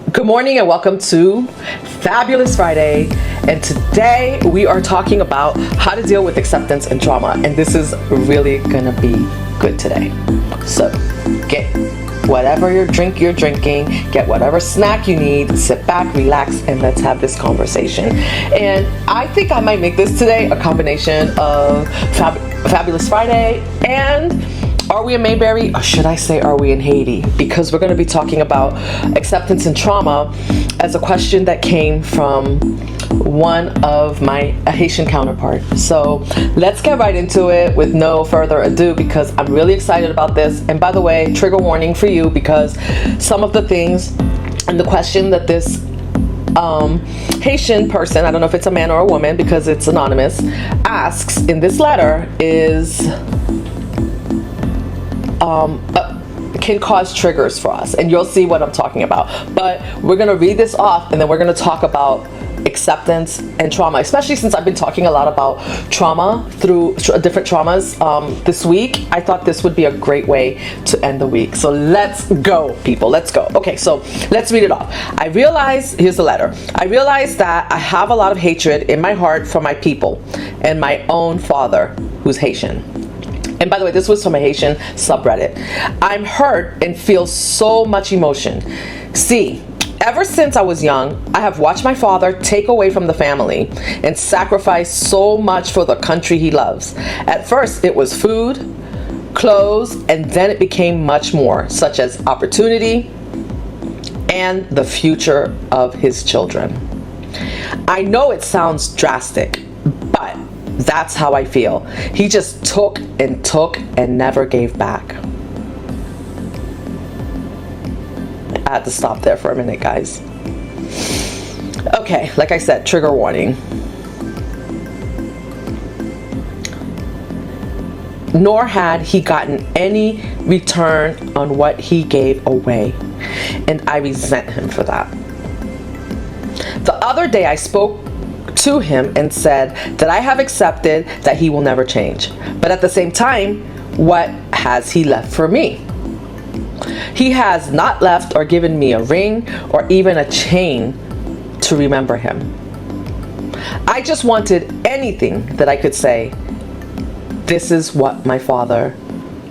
Good morning and welcome to Fabulous Friday. And today we are talking about how to deal with acceptance and trauma. And this is really gonna be good today. So get whatever drink you're drinking, get whatever snack you need, sit back, relax, and let's have this conversation. And I think I might make this today a combination of Fabulous Friday and Are We in Mayberry, or should I say Are We in Haiti? Because we're going to be talking about acceptance and trauma as a question that came from one of my Haitian counterpart. So let's get right into it with no further ado, because I'm really excited about this. And by the way, trigger warning for you, because some of the things and the question that this Haitian person, I don't know if it's a man or a woman because it's anonymous, asks in this letter is can cause triggers for us, and you'll see what I'm talking about. But we're going to read this off, and then we're going to talk about acceptance and trauma, especially since I've been talking a lot about trauma through different traumas this week. I thought this would be a great way to end the week. So let's go, people. Let's go. Okay, so let's read it off. Here's the letter. I realize that I have a lot of hatred in my heart for my people and my own father, who's Haitian. And by the way, this was from a Haitian subreddit. I'm hurt and feel so much emotion. See, ever since I was young, I have watched my father take away from the family and sacrifice so much for the country he loves. At first, it was food, clothes, and then it became much more, such as opportunity and the future of his children. I know it sounds drastic, but that's how I feel. He just took and never gave back. I had to stop there for a minute, guys. Okay, like I said, trigger warning. Nor had he gotten any return on what he gave away, and I resent him for that. The other day I spoke to him and said that I have accepted that he will never change. But at the same time, what has he left for me? He has not left or given me a ring or even a chain to remember him. I just wanted anything that I could say, this is what my father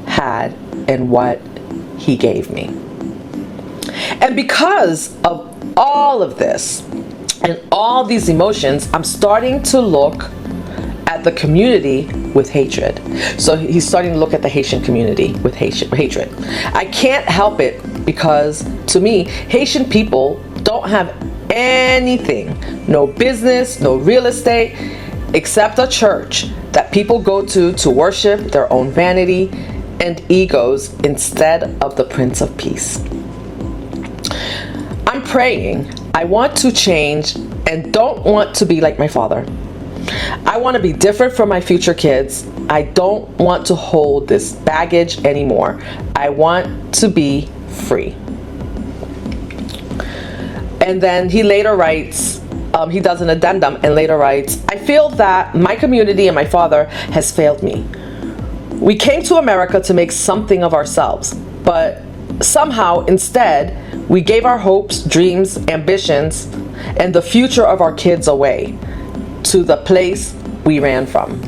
had and what he gave me. And because of all of this, and all these emotions, I'm starting to look at the community with hatred. So he's starting to look at the Haitian community with hatred. I can't help it because, to me, Haitian people don't have anything, no business, no real estate, except a church that people go to worship their own vanity and egos instead of the Prince of Peace. I'm praying. I want to change and don't want to be like my father. I want to be different from my future kids. I don't want to hold this baggage anymore. I want to be free. And then he later writes, he does an addendum and later writes, I feel that my community and my father has failed me. We came to America to make something of ourselves, but somehow instead we gave our hopes, dreams, ambitions, and the future of our kids away to the place we ran from.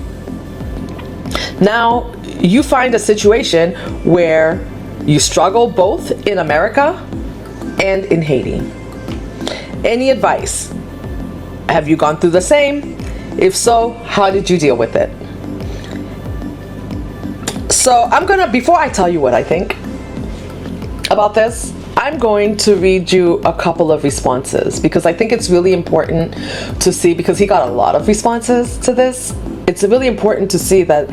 Now you find a situation where you struggle both in America and in Haiti. Any advice? Have you gone through the same? If so, how did you deal with it? So before I tell you what I think about this, I'm going to read you a couple of responses because I think it's really important to see, because he got a lot of responses to this. It's really important to see that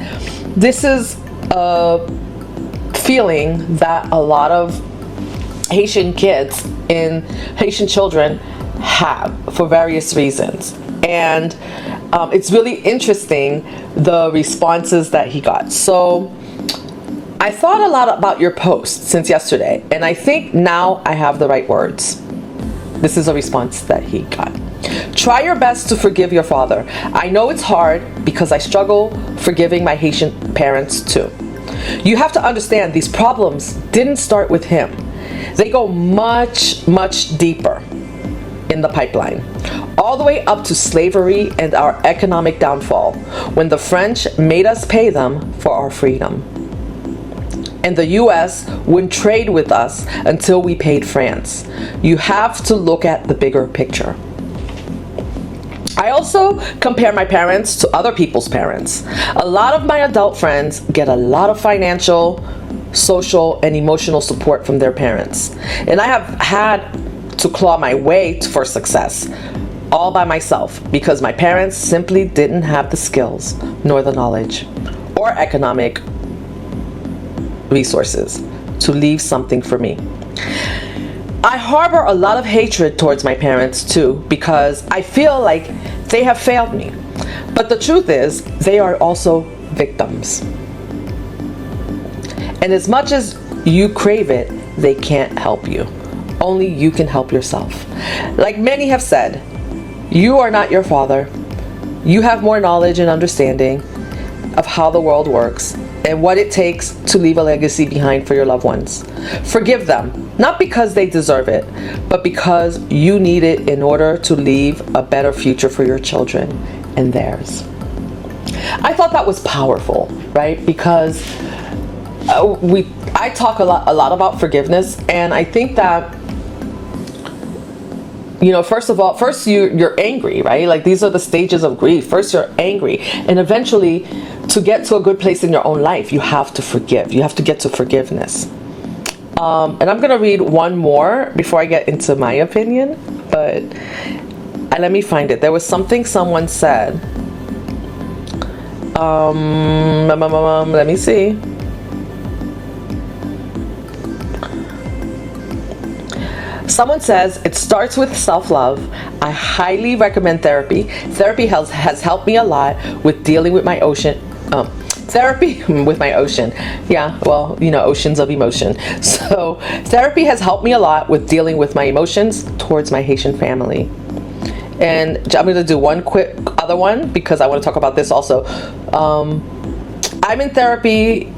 this is a feeling that a lot of Haitian kids and Haitian children have for various reasons. And it's really interesting, the responses that he got. So I thought a lot about your post since yesterday, and I think now I have the right words. This is a response that he got. Try your best to forgive your father. I know it's hard because I struggle forgiving my Haitian parents too. You have to understand these problems didn't start with him. They go much, much deeper in the pipeline, all the way up to slavery and our economic downfall, when the French made us pay them for our freedom. And the US wouldn't trade with us until we paid France. You have to look at the bigger picture. I also compare my parents to other people's parents. A lot of my adult friends get a lot of financial, social, and emotional support from their parents. And I have had to claw my way for success all by myself because my parents simply didn't have the skills, nor the knowledge, or economic resources to leave something for me. I harbor a lot of hatred towards my parents too because I feel like they have failed me. But the truth is, they are also victims. And as much as you crave it, they can't help you. Only you can help yourself. Like many have said, you are not your father. You have more knowledge and understanding of how the world works and what it takes to leave a legacy behind for your loved ones. Forgive them, not because they deserve it, but because you need it in order to leave a better future for your children and theirs. I thought that was powerful, right? Because I talk a lot about forgiveness, and I think that, you know, first you're angry, right? Like these are the stages of grief. First you're angry, and eventually to get to a good place in your own life, you have to forgive. You have to get to forgiveness. And I'm going to read one more before I get into my opinion, but let me find it. There was something someone said. Let me see. Someone says, it starts with self-love. I highly recommend therapy. Therapy has helped me a lot with dealing with my ocean. Therapy with my ocean. Yeah, well, you know, oceans of emotion. So therapy has helped me a lot with dealing with my emotions towards my Haitian family. And I'm going to do one quick other one because I want to talk about this also. I'm in therapy.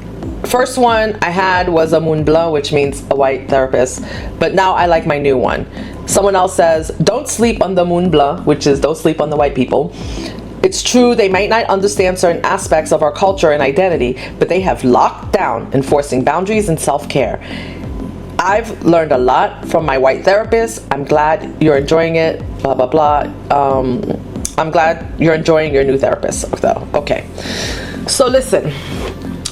First one I had was a Moon Blanc, which means a white therapist, but now I like my new one. Someone else says, don't sleep on the Moon Blanc, which is don't sleep on the white people. It's true, they might not understand certain aspects of our culture and identity, but they have locked down enforcing boundaries and self-care. I've learned a lot from my white therapist. I'm glad you're enjoying it, blah, blah, blah. I'm glad you're enjoying your new therapist, though. Okay, so listen.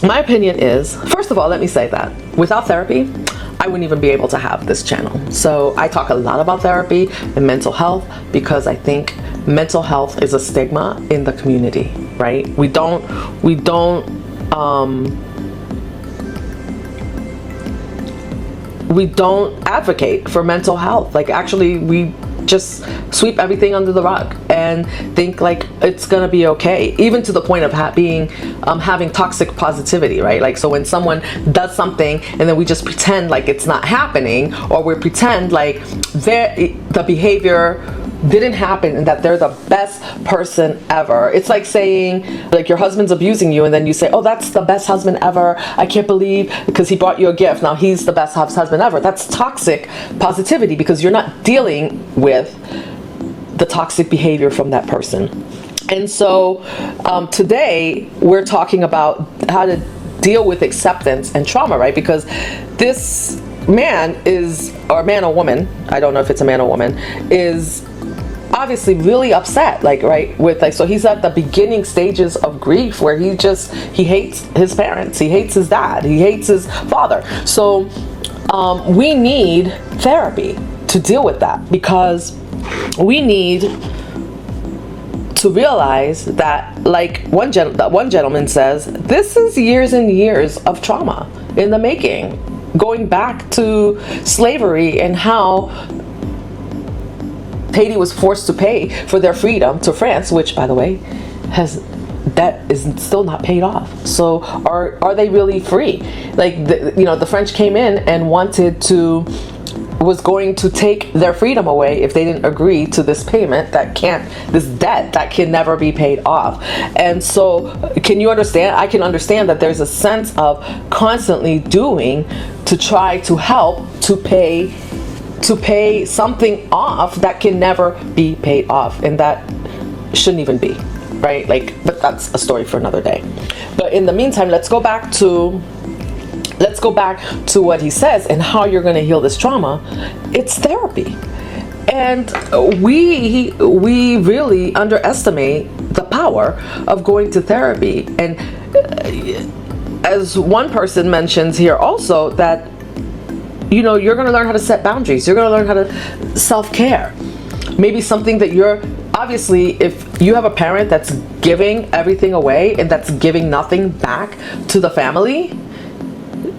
My opinion is, first of all, let me say that without therapy, I wouldn't even be able to have this channel. So I talk a lot about therapy and mental health because I think mental health is a stigma in the community, right? We don't advocate for mental health. Like actually we just sweep everything under the rug and think like it's gonna be okay, even to the point of having toxic positivity, right? Like so when someone does something and then we just pretend like it's not happening, or we pretend like the behavior didn't happen and that they're the best person ever. It's like saying like your husband's abusing you and then you say, oh, that's the best husband ever. I can't believe because he brought you a gift. Now he's the best husband ever. That's toxic positivity because you're not dealing with the toxic behavior from that person. And so today we're talking about how to deal with acceptance and trauma, right? Because this man is, or man or woman, I don't know if it's a man or woman, is obviously really upset, like, right, with like, so he's at the beginning stages of grief where he hates his parents, he hates his dad, he hates his father. So we need therapy to deal with that, because we need to realize that, like one gentleman says, this is years and years of trauma in the making, going back to slavery and how Haiti was forced to pay for their freedom to France, which, by the way, that is still not paid off. So are they really free? Like the French came in and wanted to was going to take their freedom away if they didn't agree to this payment this debt that can never be paid off. And so can you understand? I can understand that there's a sense of constantly doing to try to help to pay something off that can never be paid off, and that shouldn't even be, right? Like, but that's a story for another day. But in the meantime, let's go back to what he says and how you're going to heal this trauma. It's therapy. And we really underestimate the power of going to therapy. And as one person mentions here also, that you're going to learn how to set boundaries. You're going to learn how to self-care. Maybe something that obviously, if you have a parent that's giving everything away and that's giving nothing back to the family,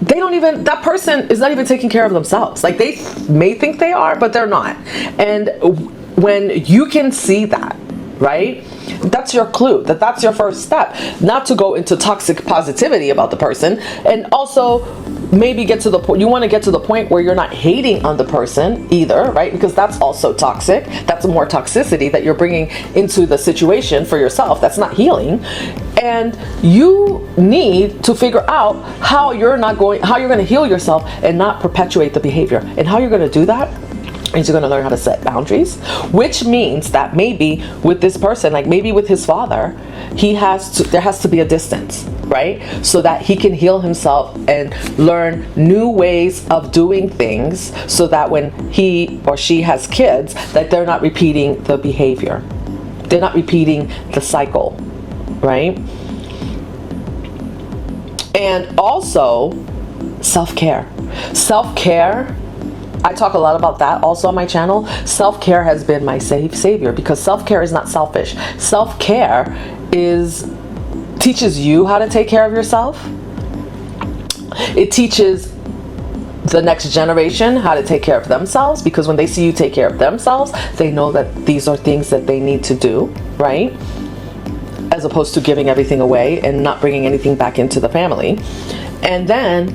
that person is not even taking care of themselves. Like, they may think they are, but they're not. And when you can see that, right, that's your clue, that's your first step, not to go into toxic positivity about the person. And also maybe get to the point, you want to get to the point where you're not hating on the person either, right? Because that's also toxic. That's more toxicity that you're bringing into the situation for yourself. That's not healing. And you need to figure out how you're going to heal yourself and not perpetuate the behavior. And how you're going to do that is you're going to learn how to set boundaries, which means that maybe with this person, like maybe with his father, there has to be a distance, right? So that he can heal himself and learn new ways of doing things, so that when he or she has kids, that they're not repeating the behavior. They're not repeating the cycle, right? And also self-care. Self-care, I talk a lot about that also on my channel. Self-care has been my savior, because self-care is not selfish. Self-care teaches you how to take care of yourself. It teaches the next generation how to take care of themselves, because when they see you take care of themselves, they know that these are things that they need to do, right? As opposed to giving everything away and not bringing anything back into the family. And then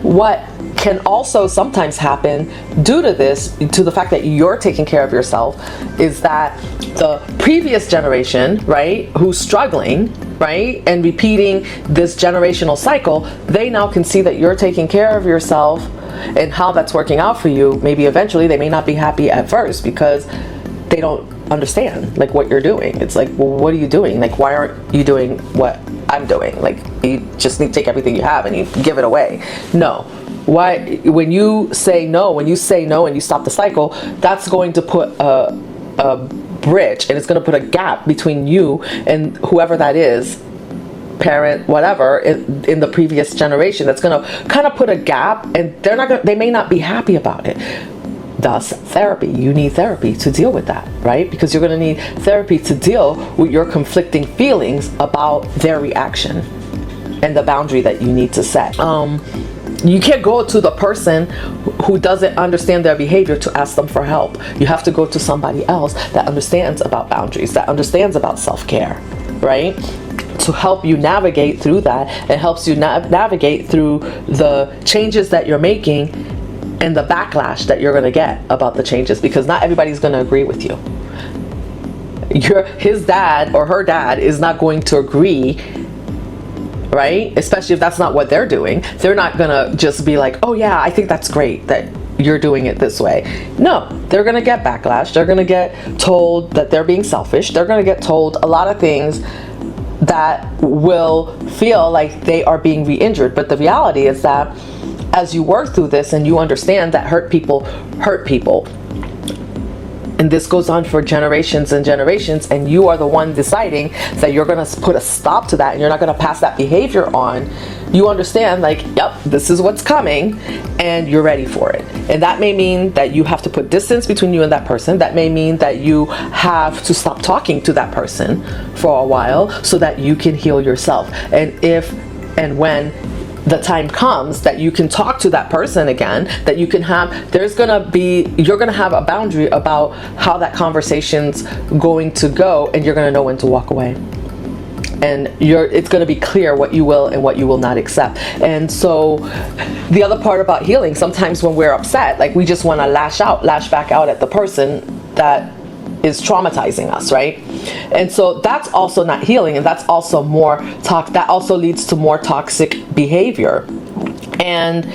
what can also sometimes happen due to this, to the fact that you're taking care of yourself, is that the previous generation, right, who's struggling, right, and repeating this generational cycle, they now can see that you're taking care of yourself and how that's working out for you. Maybe eventually they may not be happy at first because they don't understand like what you're doing. It's like, well, what are you doing? Like, why aren't you doing what I'm doing? Like, you just need to take everything you have and you give it away. No. Why? When you say no and you stop the cycle, that's going to put a bridge, and it's going to put a gap between you and whoever that is, parent, whatever, in the previous generation. That's going to kind of put a gap, and they may not be happy about it. Thus, therapy. You need therapy to deal with that, right? Because you're going to need therapy to deal with your conflicting feelings about their reaction and the boundary that you need to set. You can't go to the person who doesn't understand their behavior to ask them for help. You have to go to somebody else that understands about boundaries, that understands about self-care, right? To help you navigate through that, and helps you navigate through the changes that you're making and the backlash that you're going to get about the changes, because not everybody's going to agree with you. His dad or her dad is not going to agree, right? Especially if that's not what they're doing. They're not gonna just be like, oh yeah, I think that's great that you're doing it this way. No, they're gonna get backlash. They're gonna get told that they're being selfish. They're gonna get told a lot of things that will feel like they are being re-injured. But the reality is that as you work through this and you understand that hurt people, and this goes on for generations and generations, and you are the one deciding that you're going to put a stop to that and you're not going to pass that behavior on, you understand, like, yep, this is what's coming, and you're ready for it. And that may mean that you have to put distance between you and that person. That may mean that you have to stop talking to that person for a while so that you can heal yourself. And if and when the time comes that you can talk to that person again, that you can have, you're gonna have a boundary about how that conversation's going to go, and you're gonna know when to walk away. and it's going to be clear what you will and what you will not accept. And so the other part about healing, sometimes when we're upset, like we just want to lash back out at the person that is traumatizing us, right? And so that's also not healing, and that's also that also leads to more toxic behavior. And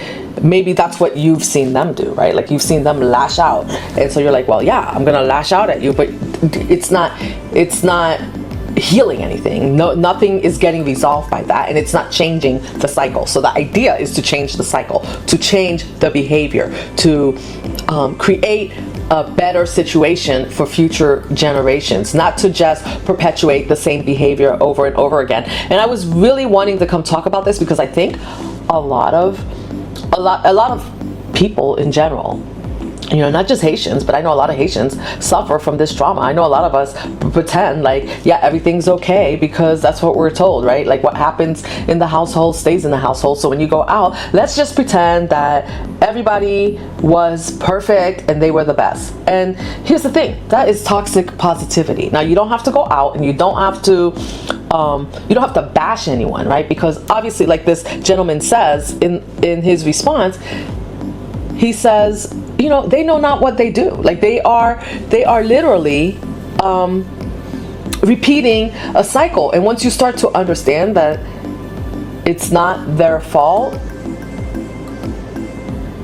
maybe that's what you've seen them do, right? Like you've seen them lash out, and so you're like, well, yeah, I'm gonna lash out at you, but it's not healing anything. Nothing is getting resolved by that, and it's not changing the cycle. So the idea is to change the cycle, to change the behavior, to create a better situation for future generations, not to just perpetuate the same behavior over and over again. And I was really wanting to come talk about this because I think a lot of people in general, you know, not just Haitians, but I know a lot of Haitians suffer from this trauma. I know a lot of us pretend like, yeah, everything's okay because that's what we're told, right? Like what happens in the household stays in the household. So when you go out, let's just pretend that everybody was perfect and they were the best. And here's the thing, that is toxic positivity. Now you don't have to go out, and you don't have to bash anyone, right? Because obviously, like this gentleman says in his response, he says, you know, they know not what they do. Like they are literally repeating a cycle. And once you start to understand that it's not their fault,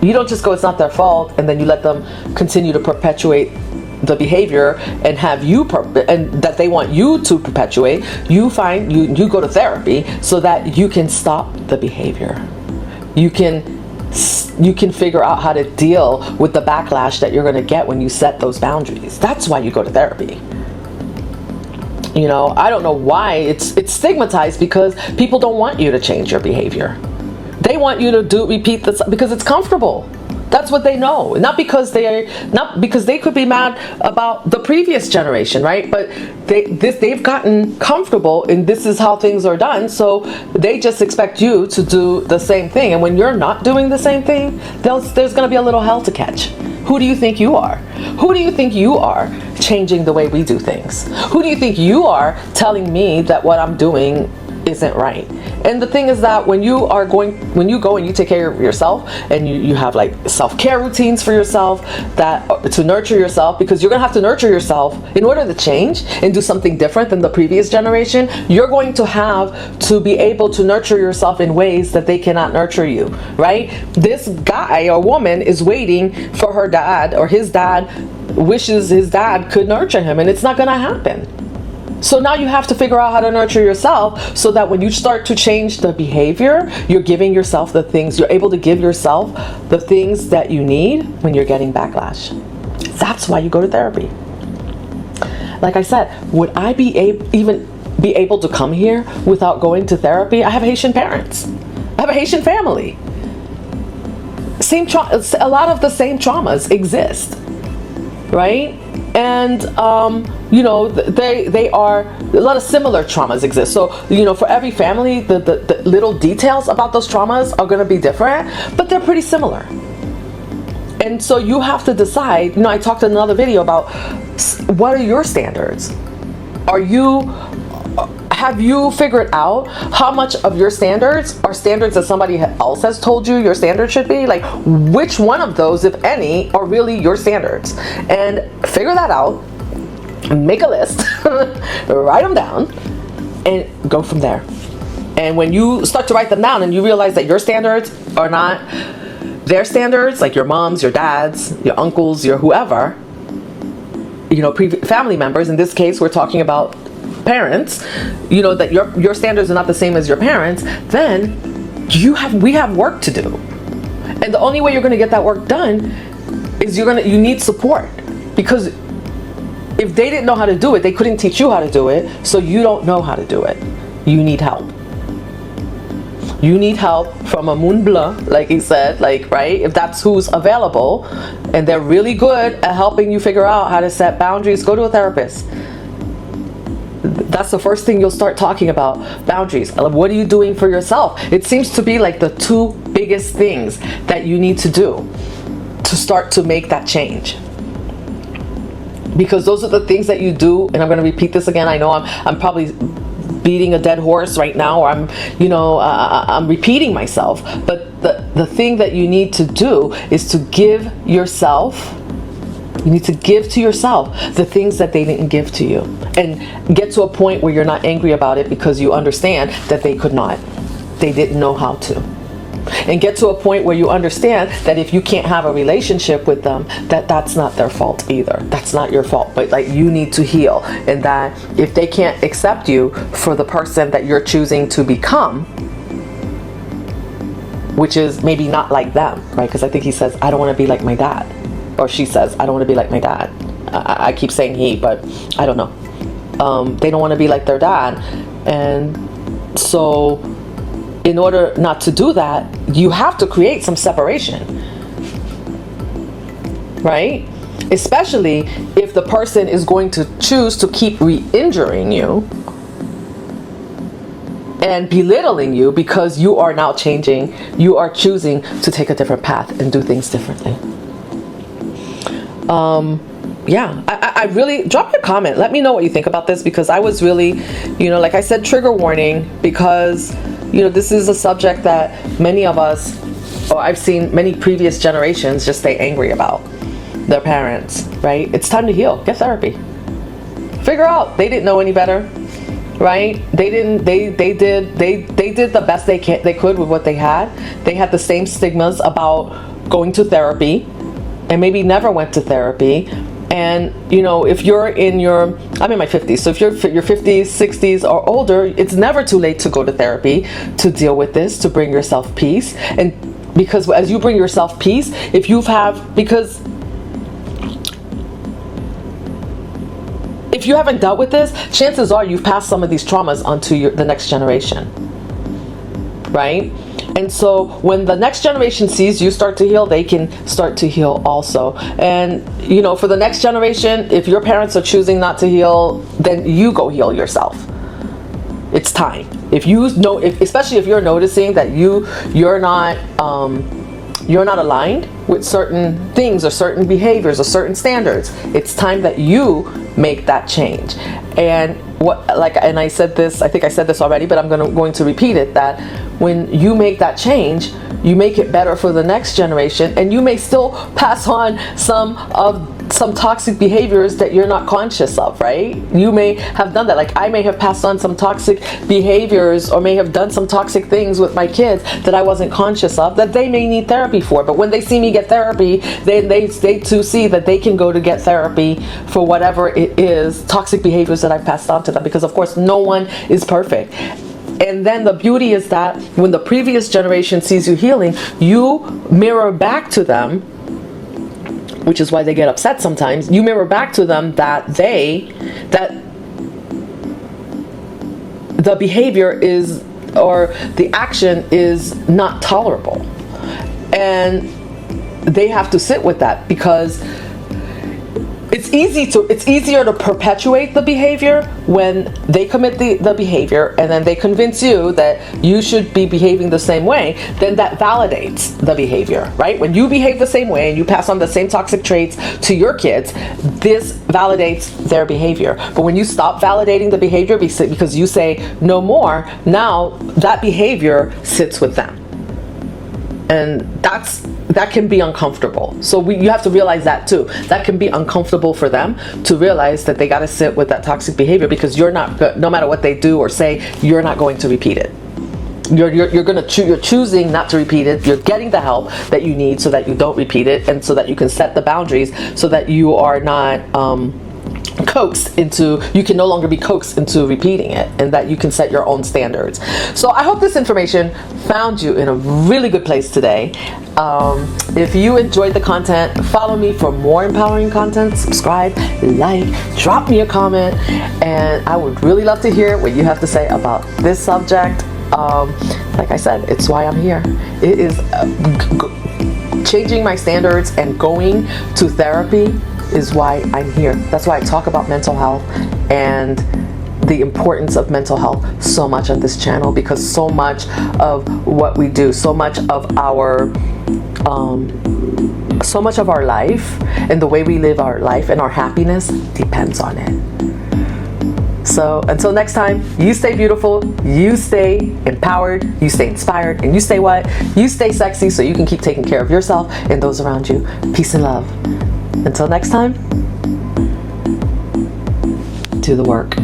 you don't just go, it's not their fault, and then you let them continue to perpetuate the behavior and have you and that they want you to perpetuate. You go to therapy so that you can stop the behavior. You can figure out how to deal with the backlash that you're going to get when you set those boundaries. That's why you go to therapy. You know, I don't know why it's stigmatized, because people don't want you to change your behavior. They want you to repeat this because it's comfortable. That's what they know. Not because they could be mad about the previous generation, right? But they've gotten comfortable, and this is how things are done. So they just expect you to do the same thing. And when you're not doing the same thing, there's going to be a little hell to catch. Who do you think you are? Who do you think you are changing the way we do things? Who do you think you are telling me that what I'm doing isn't right? And the thing is that when you go and you take care of yourself, and you have like self-care routines for yourself to nurture yourself, because you're gonna have to nurture yourself in order to change and do something different than the previous generation. You're going to have to be able to nurture yourself in ways that they cannot nurture you, right? This guy or woman is waiting for her dad, or his dad wishes his dad could nurture him, and it's not gonna happen. So now you have to figure out how to nurture yourself, so that when you start to change the behavior, you're giving yourself the things, you're able to give yourself the things that you need when you're getting backlash. That's why you go to therapy. Like I said, would I even be able to come here without going to therapy? I have Haitian parents. I have a Haitian family. A lot of the same traumas exist, right? And you know, they are, a lot of similar traumas exist. So, you know, for every family, the little details about those traumas are going to be different, but they're pretty similar. And so you have to decide. You know, I talked in another video about what are your standards. Have you figured out how much of your standards are standards that somebody else has told you your standards should be? Like, which one of those, if any, are really your standards? And figure that out, make a list, write them down, and go from there. And when you start to write them down and you realize that your standards are not their standards, like your mom's, your dad's, your uncle's, your whoever, you know, family members, in this case, we're talking about parents, you know, that your standards are not the same as your parents, then we have work to do. And the only way you're going to get that work done is you need support, because if they didn't know how to do it, they couldn't teach you how to do it. So you don't know how to do it. You need help. You need help from a Moon Bleu, like he said, like, right? If that's who's available and they're really good at helping you figure out how to set boundaries, go to a therapist. That's the first thing you'll start talking about, boundaries. What are you doing for yourself? It seems to be like the two biggest things that you need to do to start to make that change. Because those are the things that you do, and I'm going to repeat this again. I know I'm probably beating a dead horse right now, or I'm repeating myself. But the thing that you need to do is to give yourself. You need to give to yourself the things that they didn't give to you, and get to a point where you're not angry about it because you understand that they could not. They didn't know how to. And get to a point where you understand that if you can't have a relationship with them, that's not their fault either. That's not your fault, but like, you need to heal. And that if they can't accept you for the person that you're choosing to become, which is maybe not like them, right? Because I think he says, I don't want to be like my dad. Or she says, I don't want to be like my dad. I keep saying he, but I don't know. They don't want to be like their dad. And so in order not to do that, you have to create some separation, right? Especially if the person is going to choose to keep re-injuring you and belittling you because you are now changing, you are choosing to take a different path and do things differently. Yeah, I really, drop your comment. Let me know what you think about this, because I was really, like I said, trigger warning, because, this is a subject that many of us, or I've seen many previous generations just stay angry about their parents, right? It's time to heal. Get therapy. Figure out they didn't know any better, right? They did the best they could with what they had. They had the same stigmas about going to therapy, and maybe never went to therapy. And if you're I'm in my 50s, so if you're your 50s, 60s or older, it's never too late to go to therapy to deal with this, to bring yourself peace. And because as you bring yourself peace, if you haven't dealt with this, chances are you've passed some of these traumas onto the next generation, right? And so when the next generation sees you start to heal, they can start to heal also. And, for the next generation, if your parents are choosing not to heal, then you go heal yourself. It's time. Especially if you're noticing that you're not aligned with certain things or certain behaviors or certain standards, it's time that you make that change. And I said this, I think I said this already, but I'm going to repeat it, that when you make that change, you make it better for the next generation, and you may still pass on some toxic behaviors that you're not conscious of, right? You may have done that. Like, I may have passed on some toxic behaviors, or may have done some toxic things with my kids that I wasn't conscious of, that they may need therapy for. But when they see me get therapy, they too see that they can go to get therapy for whatever it is, toxic behaviors that I've passed on to them, because of course no one is perfect. And then the beauty is that when the previous generation sees you healing, you mirror back to them, which is why they get upset sometimes. You mirror back to them that the behavior is, or the action is not tolerable. And they have to sit with that, because it's easier to perpetuate the behavior when they commit the behavior, and then they convince you that you should be behaving the same way. Then that validates the behavior, right? When you behave the same way and you pass on the same toxic traits to your kids, this validates their behavior. But when you stop validating the behavior because you say no more, now that behavior sits with them. And that can be uncomfortable. So you have to realize that too. That can be uncomfortable for them to realize that they got to sit with that toxic behavior, because you're not, no matter what they do or say, you're not going to repeat it. You're choosing not to repeat it. You're getting the help that you need so that you don't repeat it, and so that you can set the boundaries, so that you are not you can no longer be coaxed into repeating it, and that you can set your own standards. So I hope this information found you in a really good place today. If you enjoyed the content, follow me for more empowering content, subscribe, like, drop me a comment, and I would really love to hear what you have to say about this subject. Like I said, it's why I'm here. It is changing my standards and going to therapy is why I'm here. That's why I talk about mental health and the importance of mental health so much on this channel, because so much of what we do, so much of our life and the way we live our life and our happiness depends on it. So until next time, you stay beautiful, you stay empowered, you stay inspired, and you stay what? You stay sexy so you can keep taking care of yourself and those around you. Peace and love. Until next time, do the work.